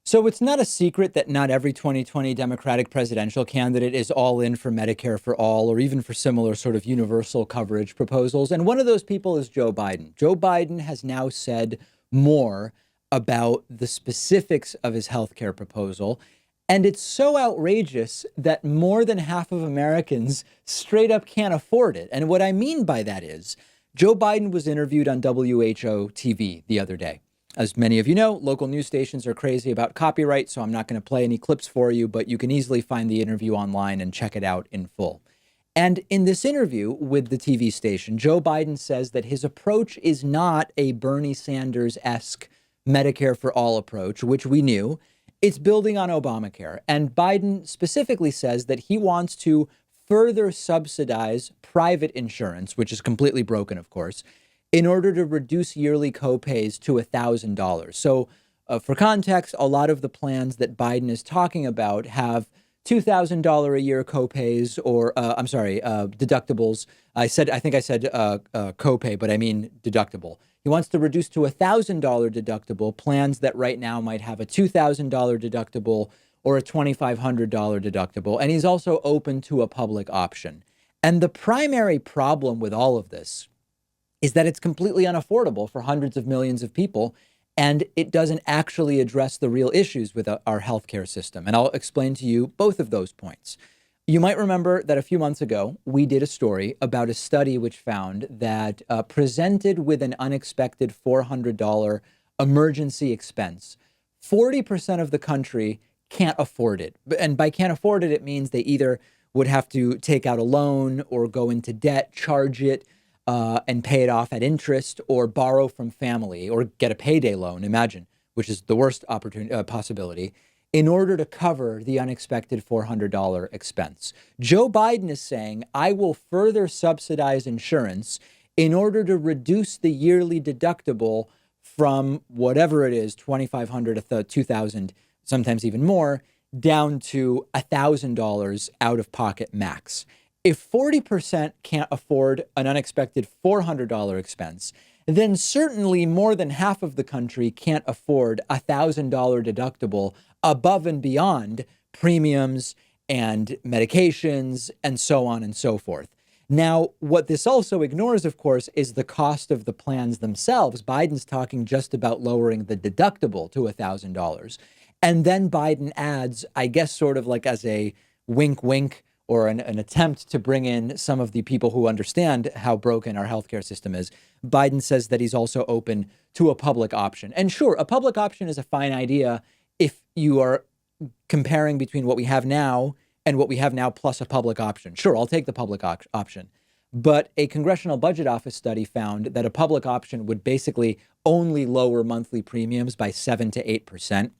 So it's not a secret that not every 2020 Democratic presidential candidate is all in for Medicare for all or even for similar sort of universal coverage proposals. And one of those people is Joe Biden. Joe Biden has now said more about the specifics of his health care proposal. And it's so outrageous that more than half of Americans straight up can't afford it. And what I mean by that is Joe Biden was interviewed on WHO TV the other day. As many of you know, local news stations are crazy about copyright, so I'm not going to play any clips for you, but you can easily find the interview online and check it out in full. And in this interview with the TV station, Joe Biden says that his approach is not a Bernie Sanders-esque Medicare for all approach, which we knew. It's building on Obamacare. And Biden specifically says that he wants to further subsidize private insurance, which is completely broken, of course, in order to reduce yearly copays to $1,000. So for context, a lot of the plans that Biden is talking about have $2,000 a year copays or deductibles. I think I said copay, but I mean deductible. He wants to reduce to $1,000 deductible plans that right now might have a $2,000 deductible or a $2,500 deductible. And he's also open to a public option. And the primary problem with all of this is that it's completely unaffordable for hundreds of millions of people, and it doesn't actually address the real issues with our healthcare system. And I'll explain to you both of those points. You might remember that a few months ago, we did a story about a study which found that presented with an unexpected $400 emergency expense, 40% of the country can't afford it. And by can't afford it, it means they either would have to take out a loan or go into debt, charge it, and pay it off at interest, or borrow from family, or get a payday loan, imagine, which is the worst possibility, in order to cover the unexpected $400 expense. Joe Biden is saying, I will further subsidize insurance in order to reduce the yearly deductible from whatever it is, $2,500 to $2,000, sometimes even more, down to $1,000 out of pocket max. If 40% can't afford an unexpected $400 expense, then certainly more than half of the country can't afford a $1,000 deductible above and beyond premiums and medications and so on and so forth. Now, what this also ignores, of course, is the cost of the plans themselves. Biden's talking just about lowering the deductible to $1,000. And then Biden adds, I guess, sort of like as a wink, wink, or an attempt to bring in some of the people who understand how broken our healthcare system is. Biden says that he's also open to a public option. And sure, a public option is a fine idea if you are comparing between what we have now and what we have now plus a public option. Sure, I'll take the public option. But a Congressional Budget Office study found that a public option would basically only lower monthly premiums by 7 to 8%.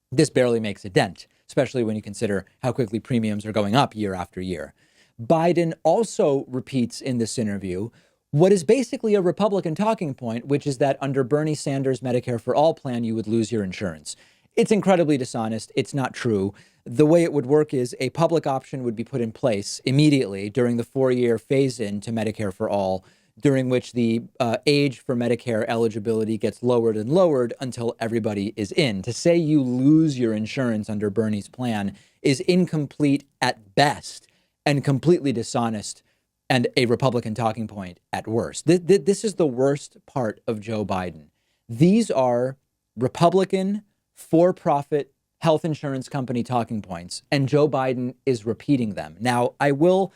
This barely makes a dent, especially when you consider how quickly premiums are going up year after year. Biden also repeats in this interview what is basically a Republican talking point, which is that under Bernie Sanders' Medicare for All plan, you would lose your insurance. It's incredibly dishonest. It's not true. The way it would work is a public option would be put in place immediately during the 4-year phase-in to Medicare for All, during which the age for Medicare eligibility gets lowered and lowered until everybody is in. To say you lose your insurance under Bernie's plan is incomplete at best and completely dishonest and a Republican talking point at worst. This is the worst part of Joe Biden. These are Republican for-profit health insurance company talking points, and Joe Biden is repeating them. Now, I will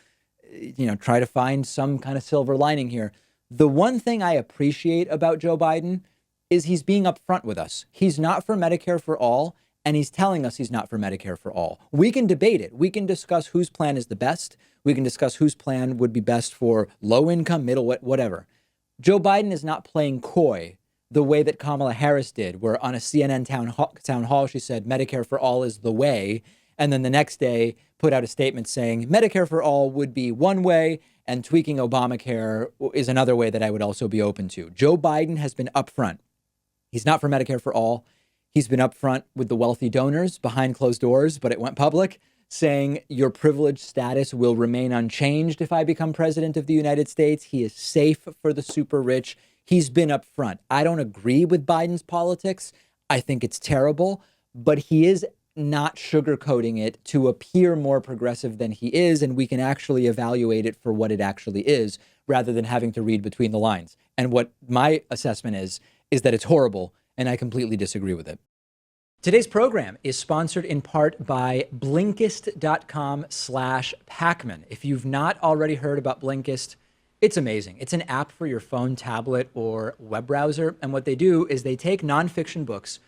try to find some kind of silver lining here. The one thing I appreciate about Joe Biden is he's being upfront with us. He's not for Medicare for all, and he's telling us he's not for Medicare for all. We can debate it. We can discuss whose plan is the best. We can discuss whose plan would be best for low income, middle, whatever. Joe Biden is not playing coy the way that Kamala Harris did, where on a CNN town hall, she said Medicare for all is the way. And then the next day put out a statement saying Medicare for all would be one way and tweaking Obamacare is another way that I would also be open to. Joe Biden has been upfront. He's not for Medicare for all. He's been upfront with the wealthy donors behind closed doors, but it went public, saying your privileged status will remain unchanged if I become president of the United States. He is safe for the super rich. He's been upfront. I don't agree with Biden's politics. I think it's terrible. but he is not sugarcoating it to appear more progressive than he is, and we can actually evaluate it for what it actually is rather than having to read between the lines. And what my assessment is that it's horrible, and I completely disagree with it. Today's program is sponsored in part by Blinkist.com/Pakman. If you've not already heard about Blinkist, it's amazing. It's an app for your phone, tablet, or web browser. And what they do is they take nonfiction books,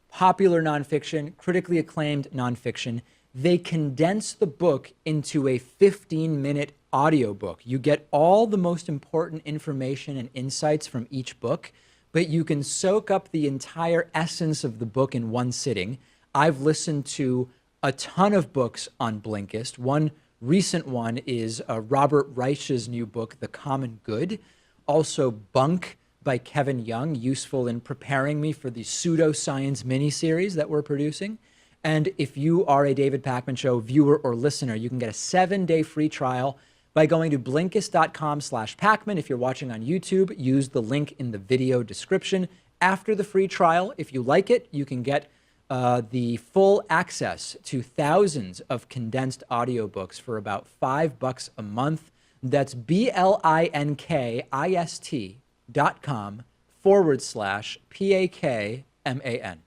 popular nonfiction, critically acclaimed nonfiction. They condense the book into a 15-minute audiobook. You get all the most important information and insights from each book, but you can soak up the entire essence of the book in one sitting. I've listened to a ton of books on Blinkist. One recent one is Robert Reich's new book, The Common Good. Also Bunk by Kevin Young, useful in preparing me for the pseudoscience miniseries that we're producing. And if you are a David Pakman Show viewer or listener, you can get a 7-day free trial by going to Blinkist.com/Pakman. If you're watching on YouTube, use the link in the video description. After the free trial, if you like it, you can get the full access to thousands of condensed audiobooks for about $5 a month. That's BLINKIST.com/PAKMAN.